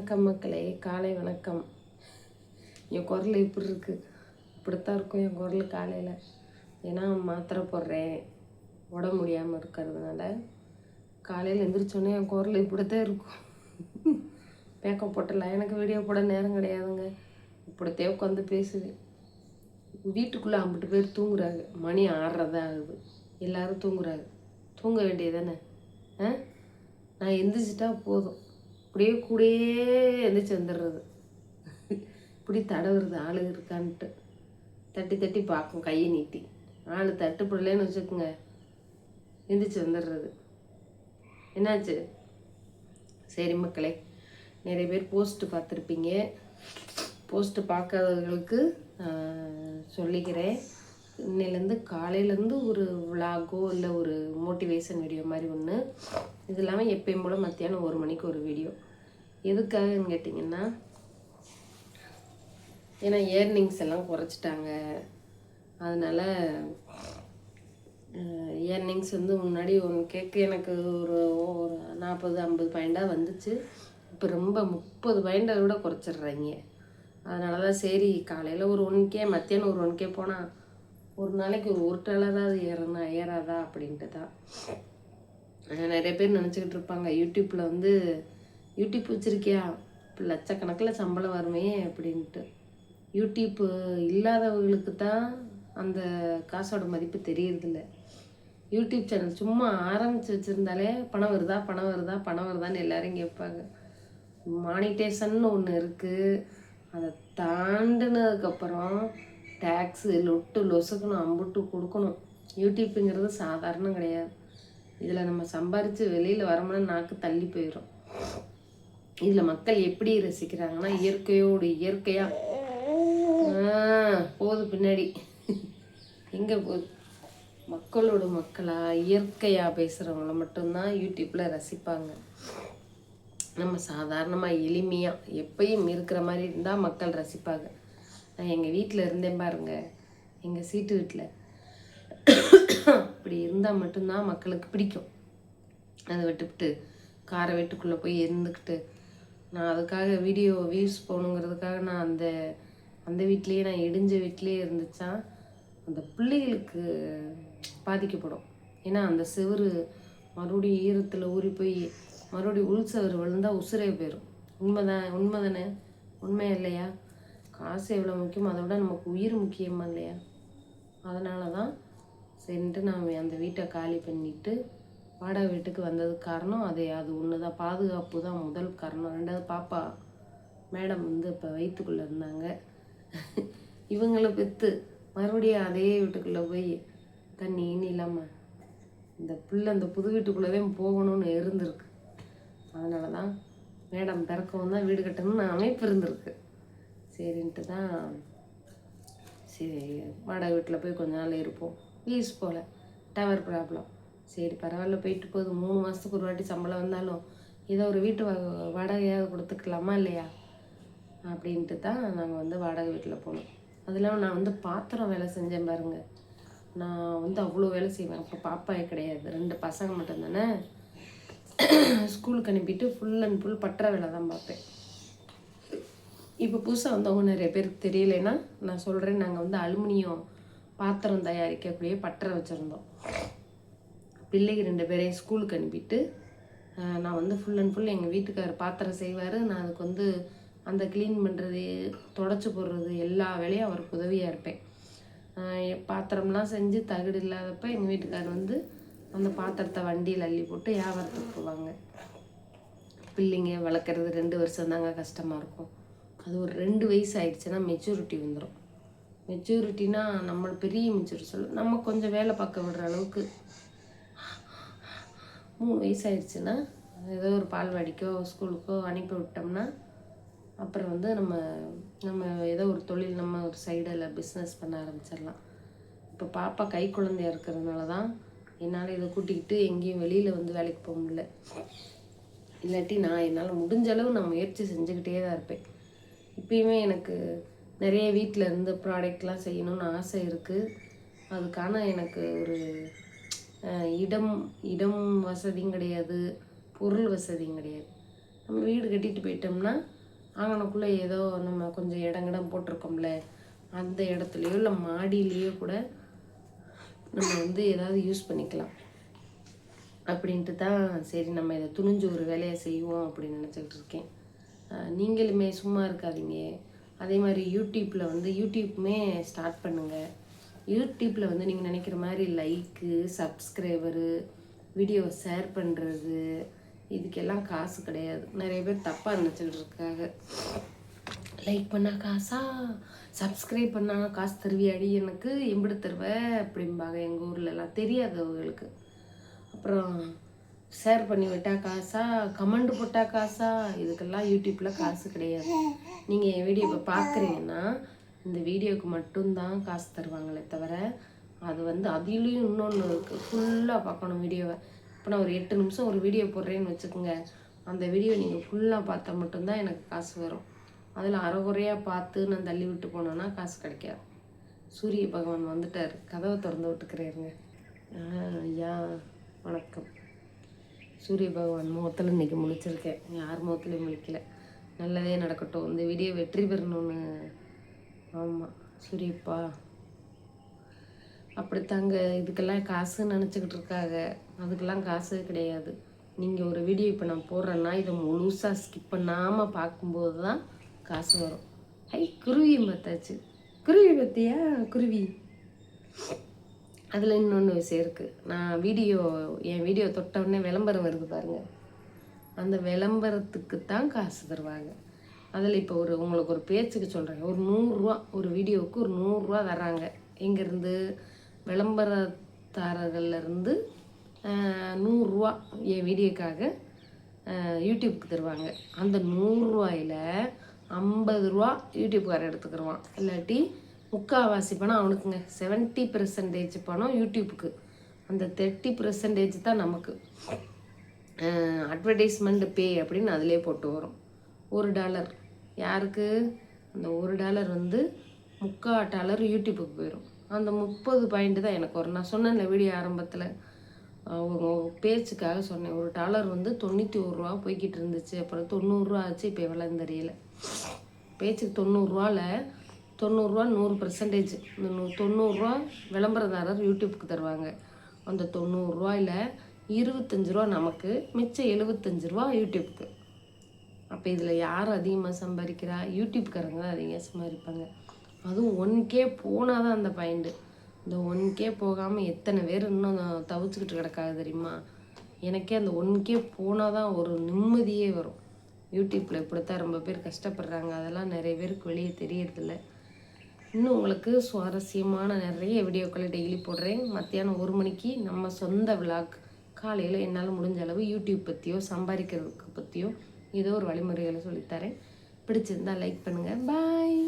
வணக்கம் மக்களே, காலை வணக்கம். என் குரல் எப்படி இருக்குது? இப்படித்தான் இருக்கும் என் குரல் காலையில். ஏன்னா மாத்திரை போடுறேன், உடம்பு முடியாமல் இருக்கிறதுனால காலையில் எழுந்திரிச்சோன்னே என் குரல் இப்படித்தான் இருக்கும். மேக்கப் போட்டலாம், எனக்கு வீடியோ போட நேரம் கிடையாதுங்க. இப்படித்தே உட்காந்து பேசுவேன். வீட்டுக்குள்ளே 50 பேர் தூங்குறாங்க, மணி 6:30 தான் ஆகுது. எல்லோரும் தூங்குறாங்க, தூங்க வேண்டியதானே? நான் எந்திரிச்சிட்டா போதும், அப்படியே கூடயே எந்திரிச்சு வந்துடுறது. இப்படி தடவுறது ஆளு இருக்கான்ட்டு தட்டி தட்டி பார்க்கும் கையை நீட்டி. ஆள் தட்டுப்படலன்னு வச்சுக்கோங்க, எந்திரிச்சு வந்துடுறது. என்னாச்சு? சரி மக்களே, நிறைய பேர் போஸ்ட்டு பார்த்துருப்பீங்க. போஸ்ட்டு பார்க்காதவர்களுக்கு சொல்லிக்கிறேன். இன்னிலேருந்து காலையிலேருந்து ஒரு விலாகோ இல்லை ஒரு மோட்டிவேஷன் வீடியோ மாதிரி ஒன்று. இது இல்லாமல் எப்பயும் போல் மத்தியானம் 1 மணிக்கு ஒரு வீடியோ. எதுக்காகன்னு கேட்டிங்கன்னா, ஏன்னா இயர்னிங்ஸ் எல்லாம் குறைச்சிட்டாங்க. அதனால் இயர்னிங்ஸ் வந்து முன்னாடி ஒன்று கேட்க எனக்கு ஒரு 40-50 பாயிண்டாக வந்துச்சு. இப்போ ரொம்ப 30 பாயிண்டை விட குறைச்சிட்றாங்க. அதனால தான் சரி, காலையில் ஒரு 1K, மத்தியானம் ஒரு 1K போனால் ஒரு நாளைக்கு ஒரு டாலராவது ஏறாதா அப்படின்ட்டு தான். நிறைய பேர் நினச்சிக்கிட்டு இருப்பாங்க, யூடியூப்பில் வந்து யூடியூப் வச்சுருக்கியா இப்போ லட்சக்கணக்கில் சம்பளம் வருமே அப்படின்ட்டு. யூடியூப்பு இல்லாதவங்களுக்கு தான் அந்த காசோட மதிப்பு தெரியறதில்ல. யூடியூப் சேனல் சும்மா ஆரம்பித்து வச்சுருந்தாலே பணம் வருதா பணம் வருதா பணம் வருதான்னு எல்லோரும் கேட்பாங்க. மானிட்டேஷன்னு ஒன்று இருக்குது. அதை தாண்டினதுக்கப்புறம் டேக்ஸு லொட்டு லொசுக்கணும், அம்புட்டு கொடுக்கணும். யூடியூப்புங்கிறது சாதாரணம் கிடையாது. இதில் நம்ம சம்பாரித்து வெளியில் வரோம்னா நாக்கு தள்ளி போயிடும். இதில் மக்கள் எப்படி ரசிக்கிறாங்கன்னா, இயற்கையோடு இயற்கையாக போகுது பின்னாடி. எங்கே போகுது? மக்களோட மக்களாக இயற்கையாக பேசுகிறவங்கள மட்டும்தான் யூடியூப்பில் ரசிப்பாங்க. நம்ம சாதாரணமாக எளிமையாக எப்பயும் இருக்கிற மாதிரி இருந்தால் மக்கள் ரசிப்பாங்க. நான் எங்கள் வீட்டில் இருந்தேன் பாருங்க, எங்கள் சீட்டு வீட்டில் அப்படி இருந்தால் மட்டும்தான் மக்களுக்கு பிடிக்கும். அதை விட்டுவிட்டு காரை வீட்டுக்குள்ளே போய் இருந்துக்கிட்டு நான் அதுக்காக வீடியோ வியூஸ் போகணுங்கிறதுக்காக நான் அந்த வீட்லேயே, நான் இடிஞ்ச வீட்லேயே இருந்துச்சா அந்த பிள்ளைகளுக்கு பாதிக்கப்படும். ஏன்னா அந்த செவரு மறுபடியும் ஈரத்தில் ஊறி போய் மறுபடியும் உள் செவரு விழுந்தால் உசுரே போயிடும். உண்மைதானே? உண்மை இல்லையா? காசு எவ்வளோ முக்கியம், அதை விட நமக்கு உயிர் முக்கியமா இல்லையா? அதனால தான் சரின்ட்டு நான் அந்த வீட்டை காலி பண்ணிவிட்டு வாடகை வீட்டுக்கு வந்ததுக்கு காரணம் அது ஒன்று தான். பாதுகாப்பு தான் முதல் காரணம். 2வது பாப்பா மேடம் வந்து இப்போ வயிற்றுக்குள்ளே இருந்தாங்க. இவங்களை பெற்று மறுபடியும் அதே வீட்டுக்குள்ளே போய் தண்ணி இல்லாமல் இந்த பிள்ளை அந்த புது வீட்டுக்குள்ளே போகணும்னு இருந்திருக்கு. அதனால தான் மேடம் பிறக்கவும் தான் வீடு கட்டணும்னு அமைப்பு இருந்திருக்கு. சரின்ட்டு தான் சரி வாடகை வீட்டில் போய் கொஞ்ச நாள் இருப்போம். வீஸ் போல் டவர் ப்ராப்ளம், சரி பரவாயில்ல போயிட்டு போகுது. 3 மாதத்துக்கு ஒரு வாட்டி சம்பளம் வந்தாலும் ஏதோ ஒரு வீட்டு வாடகையாவது கொடுத்துக்கலாமா இல்லையா அப்படின்ட்டு தான் நாங்கள் வந்து வாடகை வீட்டில் போனோம். அது இல்லாமல் நான் வந்து பாத்திரம் வேலை செஞ்சேன் பாருங்கள். நான் வந்து அவ்வளோ வேலை செய்வேன். அப்போ பாப்பா கிடையாது, 2 பசங்க மட்டும்தானே. ஸ்கூலுக்கு அனுப்பிட்டு ஃபுல் அண்ட் ஃபுல் பற்ற வேலை தான் பார்ப்பேன். இப்போ புதுசாக வந்தவங்க நிறைய பேருக்கு தெரியலைன்னா நான் சொல்கிறேன். நாங்கள் வந்து அலுமினியம் பாத்திரம் தயாரிக்கக்கூடிய பற்ற வச்சுருந்தோம். பிள்ளைக்கு 2 பேரையும் ஸ்கூலுக்கு அனுப்பிட்டு நான் வந்து ஃபுல் அண்ட் ஃபுல் எங்கள் வீட்டுக்காரர் பாத்திரம் செய்வார். நான் அதுக்கு வந்து அந்த க்ளீன் பண்ணுறது, தொடச்சி போடுறது எல்லா வேலையும் அவருக்கு உதவியாக இருப்பேன். பாத்திரம்லாம் செஞ்சு தகுடு இல்லாதப்போ எங்கள் வீட்டுக்காரர் வந்து அந்த பாத்திரத்தை வண்டியில் அள்ளி போட்டு வியாபாரத்துக்கு போவாங்க. பிள்ளைங்க வளர்க்குறது 2 வருஷம் தாங்க கஷ்டமாக இருக்கும். அது ஒரு 2 வயசு ஆயிடுச்சுன்னா மெச்சூரிட்டி வந்துடும். மெச்சூரிட்டினா நம்ம பெரிய மெச்சூரிட்டி சொல்ல, நம்ம கொஞ்சம் வேலை பார்க்க விடுற அளவுக்கு. 3 வயசு ஆயிடுச்சுன்னா ஏதோ ஒரு பால்வாடிக்கோ ஸ்கூலுக்கோ அனுப்பி விட்டோம்னா அப்புறம் வந்து நம்ம ஏதோ ஒரு தொழில், நம்ம ஒரு சைடில் பிஸ்னஸ் பண்ண ஆரம்பிச்சிடலாம். இப்போ பாப்பா கை குழந்தையாக இருக்கிறதுனால தான் என்னால் இதை கூட்டிக்கிட்டு எங்கேயும் வெளியில் வந்து வேலைக்கு போக முடியல. இல்லாட்டி நான் என்னால் முடிஞ்ச அளவு நான் முயற்சி செஞ்சுக்கிட்டே தான் இருப்பேன். இப்போயுமே எனக்கு நிறைய வீட்டில் இருந்து ப்ராடக்ட்லாம் செய்யணும்னு ஆசை இருக்குது. அதுக்கான எனக்கு ஒரு இடம் வசதியும் கிடையாது, பொருள் வசதியும் கிடையாது. நம்ம வீடு கட்டிட்டு போயிட்டோம்னா ஆங்கனக்குள்ளே ஏதோ நம்ம கொஞ்சம் இடங்கிடம் போட்டிருக்கோம்ல, அந்த இடத்துலையோ இல்லை மாடியிலையோ கூட நம்ம வந்து ஏதாவது யூஸ் பண்ணிக்கலாம் அப்படின்ட்டு தான் சரி நம்ம இதை துணிஞ்சு ஒரு வேலையை செய்வோம் அப்படின்னு நினச்சிக்கிட்டு இருக்கேன். நீங்களுமே சும்மா இருக்காதீங்க. அதே மாதிரி யூடியூப்பில் வந்து யூடியூப்புமே ஸ்டார்ட் பண்ணுங்கள். யூடியூப்பில் வந்து நீங்கள் நினைக்கிற மாதிரி லைக்கு, சப்ஸ்கிரைபரு, வீடியோவை ஷேர் பண்ணுறது, இதுக்கெல்லாம் காசு கிடையாது. நிறைய பேர் தப்பாக நினச்சிக்கிட்டு இருக்காங்க. லைக் பண்ணால் காசா, சப்ஸ்கிரைப் பண்ணால் காசு தருவியாடி, எனக்கு எம்பிடு தருவ அப்படிம்பாங்க எங்கள் ஊர்லலாம், தெரியாதவங்களுக்கு. அப்புறம் ஷேர் பண்ணி விட்டால் காசா, கமெண்ட் போட்டால் காசா, இதுக்கெல்லாம் யூடியூப்பில் காசு கிடையாது. நீங்கள் என் வீடியோ இப்போ பார்க்குறீங்கன்னா இந்த வீடியோவுக்கு மட்டும்தான் காசு தருவாங்களே தவிர, அது வந்து அதிலையும் இன்னொன்று இருக்குது, ஃபுல்லாக பார்க்கணும் வீடியோவை. இப்போ நான் ஒரு 8 நிமிஷம் ஒரு வீடியோ போடுறேன்னு வச்சுக்கோங்க, அந்த வீடியோ நீங்கள் ஃபுல்லாக பார்த்தா மட்டும்தான் எனக்கு காசு வரும். அதில் அரைகுறையாக பார்த்து நான் தள்ளி விட்டு போனேன்னா காசு கிடைக்காது. சூரிய பகவான் வந்துட்டார், கதவை திறந்து விட்டுக்கிறேருங்க. ஐயா வணக்கம். சூரிய பகவான் முகத்தில் இன்றைக்கி முழிச்சிருக்கேன், யார் முகத்துலையும் முழிக்கல. நல்லதே நடக்கட்டும், இந்த வீடியோ வெற்றி பெறணும்னு. ஆமாம் சூரியப்பா அப்படித்தாங்க. இதுக்கெல்லாம் காசுன்னு நினச்சிக்கிட்டு இருக்காங்க, அதுக்கெல்லாம் காசு கிடையாது. நீங்கள் ஒரு வீடியோ இப்போ நான் போடுறேன்னா இதை முழுசாக ஸ்கிப் பண்ணாமல் பார்க்கும்போது தான் காசு வரும். குருவியும் பார்த்தாச்சு. குருவி பார்த்தியா? குருவி. அதில் இன்னொன்று விஷயம் இருக்குது. நான் என் வீடியோ தொட்ட உடனே விளம்பரம் வருது பாருங்கள், அந்த விளம்பரத்துக்கு தான் காசு தருவாங்க. அதில் இப்போ உங்களுக்கு ஒரு பேச்சுக்கு சொல்கிறேன், ஒரு 100 ரூபா, ஒரு வீடியோவுக்கு ஒரு 100 ரூபா தர்றாங்க. எங்கேருந்து? விளம்பரதாரர்கள்லேருந்து 100 ரூபா என் வீடியோக்காக யூடியூப்புக்கு தருவாங்க. அந்த 100 ரூபாயில் 50 ரூபா யூடியூப்காரன் எடுத்துக்கிடுவான், இல்லாட்டி முக்கால்வாசி பணம் அவனுக்குங்க. 70% பணம் யூடியூப்புக்கு, அந்த 30% தான் நமக்கு. அட்வர்டைஸ்மெண்ட் பே அப்படின்னு அதிலே போட்டு வரும். $1 யாருக்கு? அந்த $1 வந்து $3/4 யூடியூப்புக்கு போயிடும். அந்த 30 பாயிண்ட் தான் எனக்கு வரும். நான் சொன்னேன்ல வீடியோ ஆரம்பத்தில், அவங்க பேச்சுக்காக சொன்னேன். $1 வந்து 91 ரூபா போய்கிட்டு இருந்துச்சு, அப்புறம் 90 ரூபா ஆச்சு, இப்போ எவ்வளோன்னு தெரியல. பேச்சுக்கு 90 ரூபாவில் 90 ரூபா 100%. இந்த 90 ரூபா விளம்பரதாரர் யூடியூப்புக்கு தருவாங்க. அந்த 90 ரூபாயில் 25 ரூபா நமக்கு, மிச்சம் 75 ரூபா யூடியூப்புக்கு. அப்போ இதில் யார் அதிகமாக சம்பாதிக்கிறா? யூடியூப்காரங்க தான் அதிகமாக சம்பாதிப்பாங்க. அதுவும் 1K போனால் தான் அந்த பாயிண்ட்டு. இந்த 1K போகாமல் எத்தனை பேர் இன்னும் தவிச்சுக்கிட்டு கிடக்காது தெரியுமா? எனக்கே அந்த 1K போனால் தான் ஒரு நிம்மதியே வரும். யூடியூப்பில் இப்படித்தான் ரொம்ப பேர் கஷ்டப்படுறாங்க, அதெல்லாம் நிறைய பேருக்கு வெளியே தெரியறதில்ல. இன்னும் உங்களுக்கு சுவாரஸ்யமான நிறைய வீடியோக்களை டெய்லி போடுறேன். மத்தியானம் 1 மணிக்கு நம்ம சொந்த விளாக், காலையில் என்னால் முடிஞ்ச அளவு யூடியூப் பற்றியோ சம்பாதிக்கிறதுக்கு பற்றியோ ஏதோ ஒரு வழிமுறைகளை சொல்லித்தரேன். பிடிச்சிருந்தால் லைக் பண்ணுங்கள். பாய்.